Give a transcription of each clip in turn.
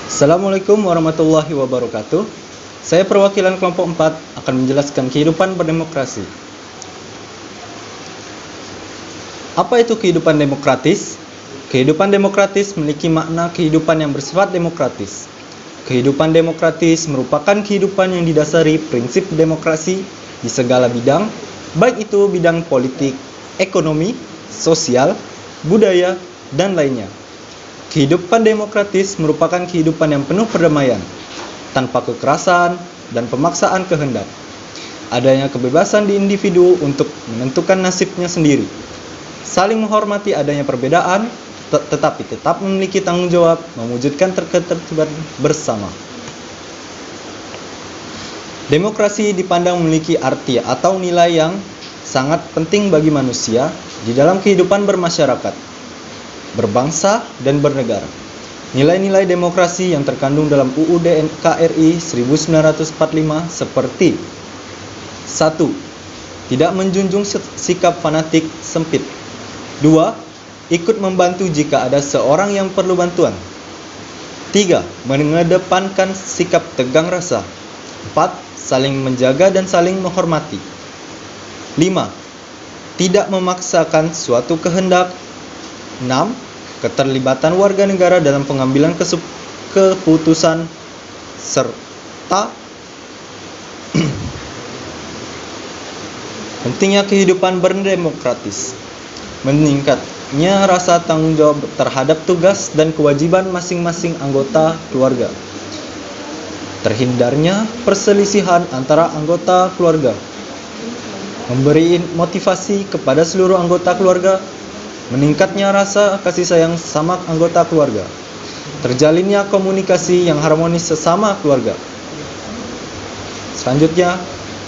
Assalamualaikum warahmatullahi wabarakatuh. Saya perwakilan kelompok 4 akan menjelaskan kehidupan berdemokrasi. Apa itu kehidupan demokratis? Kehidupan demokratis memiliki makna kehidupan yang bersifat demokratis. Kehidupan demokratis merupakan kehidupan yang didasari prinsip demokrasi di segala bidang, baik itu bidang politik, ekonomi, sosial, budaya, dan lainnya. Kehidupan demokratis merupakan kehidupan yang penuh perdamaian, tanpa kekerasan dan pemaksaan kehendak. Adanya kebebasan di individu untuk menentukan nasibnya sendiri. Saling menghormati adanya perbedaan, tetapi tetap memiliki tanggung jawab mewujudkan ketertiban bersama. Demokrasi dipandang memiliki arti atau nilai yang sangat penting bagi manusia di dalam kehidupan bermasyarakat, berbangsa, dan bernegara. Nilai-nilai demokrasi yang terkandung dalam UUD NKRI 1945 seperti 1. Tidak menjunjung sikap fanatik sempit. 2. Ikut membantu jika ada seorang yang perlu bantuan. 3. Mengedepankan sikap tegang rasa. 4. Saling menjaga dan saling menghormati. 5. Tidak memaksakan suatu kehendak. 6. Keterlibatan warga negara dalam pengambilan keputusan, serta pentingnya kehidupan berdemokratis, meningkatnya rasa tanggung jawab terhadap tugas dan kewajiban masing-masing anggota keluarga, terhindarnya perselisihan antara anggota keluarga, memberi motivasi kepada seluruh anggota keluarga, meningkatnya rasa kasih sayang sama anggota keluarga, terjalinnya komunikasi yang harmonis sesama keluarga. Selanjutnya,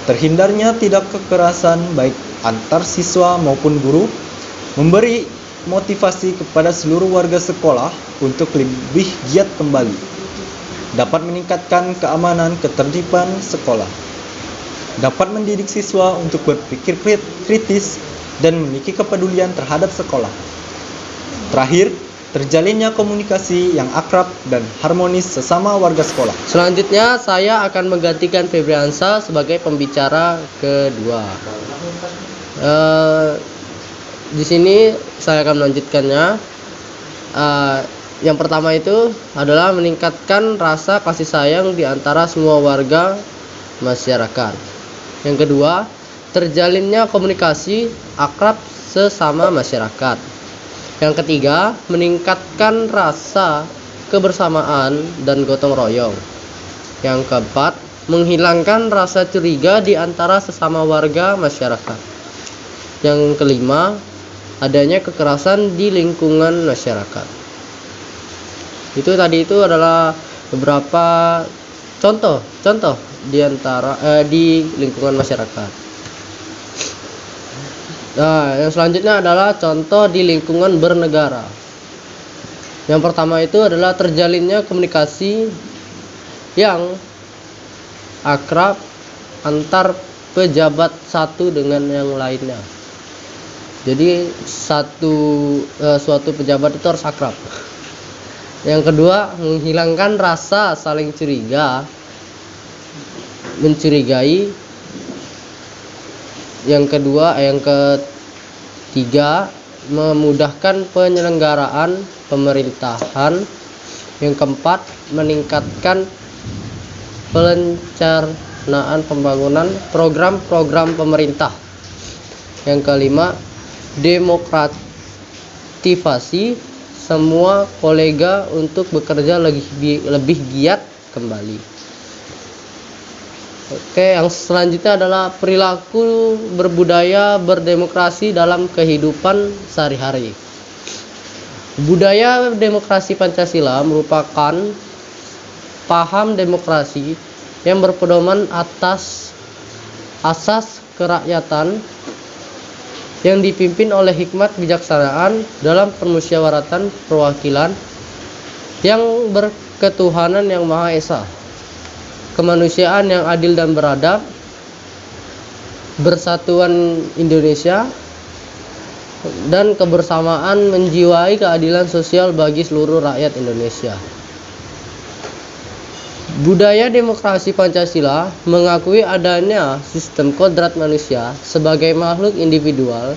terhindarnya tidak kekerasan baik antar siswa maupun guru, memberi motivasi kepada seluruh warga sekolah untuk lebih giat kembali, dapat meningkatkan keamanan ketertiban sekolah, dapat mendidik siswa untuk berpikir kritis dan memiliki kepedulian terhadap sekolah. Terakhir, terjalinnya komunikasi yang akrab dan harmonis sesama warga sekolah. Selanjutnya saya akan menggantikan Febriansa sebagai pembicara kedua. Di sini saya akan melanjutkannya. Yang pertama itu adalah meningkatkan rasa kasih sayang di antara semua warga masyarakat. Yang kedua, terjalinnya komunikasi akrab sesama masyarakat. Yang ketiga, meningkatkan rasa kebersamaan dan gotong royong. Yang keempat, menghilangkan rasa curiga di antara sesama warga masyarakat. Yang kelima, adanya kekerasan di lingkungan masyarakat. Itu adalah beberapa contoh di lingkungan masyarakat. Nah, yang selanjutnya adalah contoh di lingkungan bernegara. Yang pertama itu adalah terjalinnya komunikasi yang akrab antar pejabat satu dengan yang lainnya. Jadi suatu pejabat itu harus akrab. Yang kedua, menghilangkan rasa saling mencurigai. Yang ketiga, memudahkan penyelenggaraan pemerintahan. Yang keempat, meningkatkan perencanaan pembangunan program-program pemerintah. Yang kelima, demokratisasi semua kolega untuk bekerja lebih giat kembali. Oke, yang selanjutnya adalah perilaku berbudaya berdemokrasi dalam kehidupan sehari-hari. Budaya demokrasi Pancasila merupakan paham demokrasi yang berpedoman atas asas kerakyatan yang dipimpin oleh hikmat kebijaksanaan dalam permusyawaratan perwakilan yang berketuhanan yang Maha Esa, kemanusiaan yang adil dan beradab, bersatuan Indonesia, dan kebersamaan menjiwai keadilan sosial bagi seluruh rakyat Indonesia. Budaya demokrasi Pancasila mengakui adanya sistem kodrat manusia sebagai makhluk individual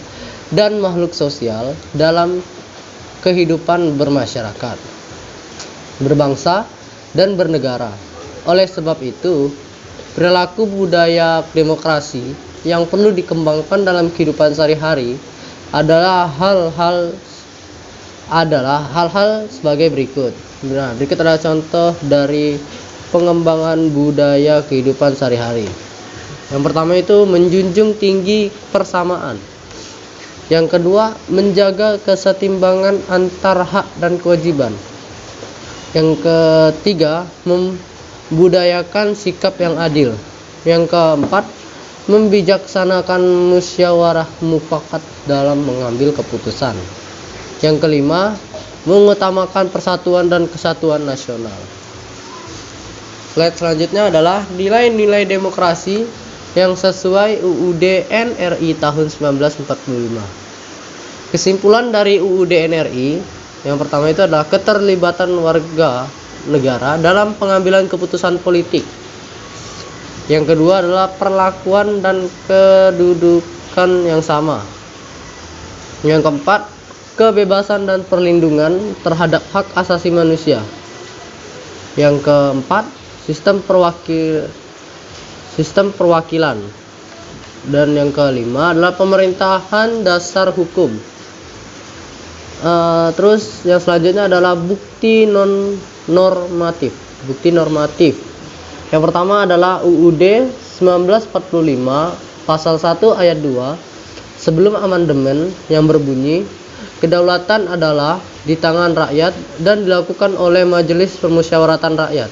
dan makhluk sosial dalam kehidupan bermasyarakat, berbangsa, dan bernegara. Oleh sebab itu, perilaku budaya demokrasi yang perlu dikembangkan dalam kehidupan sehari-hari adalah hal-hal sebagai berikut. Nah, berikut adalah contoh dari pengembangan budaya kehidupan sehari-hari. Yang pertama itu menjunjung tinggi persamaan. Yang kedua, menjaga kesetimbangan antar hak dan kewajiban. Yang ketiga, membudayakan sikap yang adil. Yang keempat, membijaksanakan musyawarah mufakat dalam mengambil keputusan. Yang kelima, mengutamakan persatuan dan kesatuan nasional. Slide selanjutnya adalah nilai-nilai demokrasi yang sesuai UUD NRI tahun 1945. Kesimpulan dari UUD NRI yang pertama itu adalah keterlibatan warga negara dalam pengambilan keputusan politik. Yang kedua adalah perlakuan dan kedudukan yang sama. Yang keempat, kebebasan dan perlindungan terhadap hak asasi manusia. Yang keempat, sistem perwakilan. Dan yang kelima adalah pemerintahan dasar hukum. Terus yang selanjutnya adalah bukti normatif. Yang pertama adalah UUD 1945 pasal 1 ayat 2 sebelum amandemen yang berbunyi, kedaulatan adalah di tangan rakyat dan dilakukan oleh Majelis Permusyawaratan Rakyat.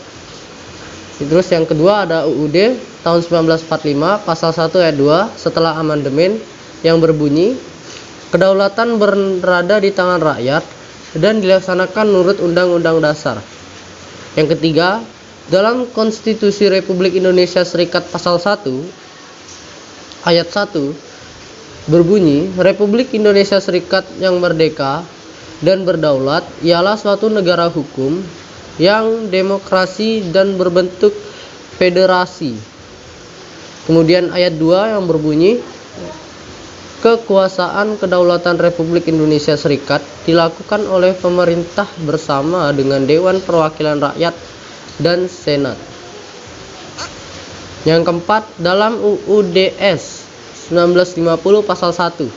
Terus yang kedua ada UUD tahun 1945 pasal 1 ayat 2 setelah amandemen yang berbunyi, kedaulatan berada di tangan rakyat dan dilaksanakan menurut Undang-Undang Dasar. Yang ketiga, dalam Konstitusi Republik Indonesia Serikat pasal 1 ayat 1 berbunyi, Republik Indonesia Serikat yang merdeka dan berdaulat ialah suatu negara hukum yang demokrasi dan berbentuk federasi. Kemudian ayat 2 yang berbunyi, kekuasaan kedaulatan Republik Indonesia Serikat dilakukan oleh pemerintah bersama dengan Dewan Perwakilan Rakyat dan Senat. Yang keempat, dalam UUDS 1950 pasal 1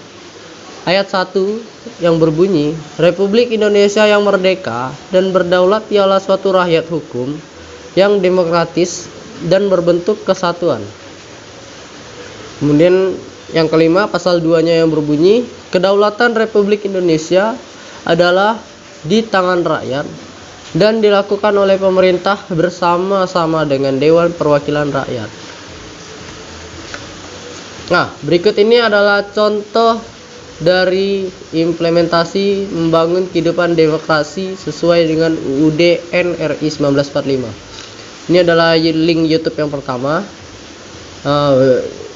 ayat 1 yang berbunyi, Republik Indonesia yang merdeka dan berdaulat ialah suatu rakyat hukum yang demokratis dan berbentuk kesatuan. Kemudian yang kelima, pasal 2-nya yang berbunyi, kedaulatan Republik Indonesia adalah di tangan rakyat dan dilakukan oleh pemerintah bersama-sama dengan Dewan Perwakilan Rakyat. Nah, berikut ini adalah contoh dari implementasi membangun kehidupan demokrasi sesuai dengan UUD NRI 1945. Ini adalah link YouTube yang pertama.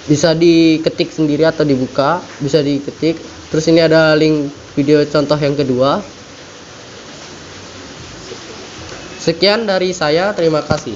Bisa diketik sendiri atau dibuka, bisa diketik. Terus ini ada link video contoh yang kedua. Sekian dari saya, terima kasih.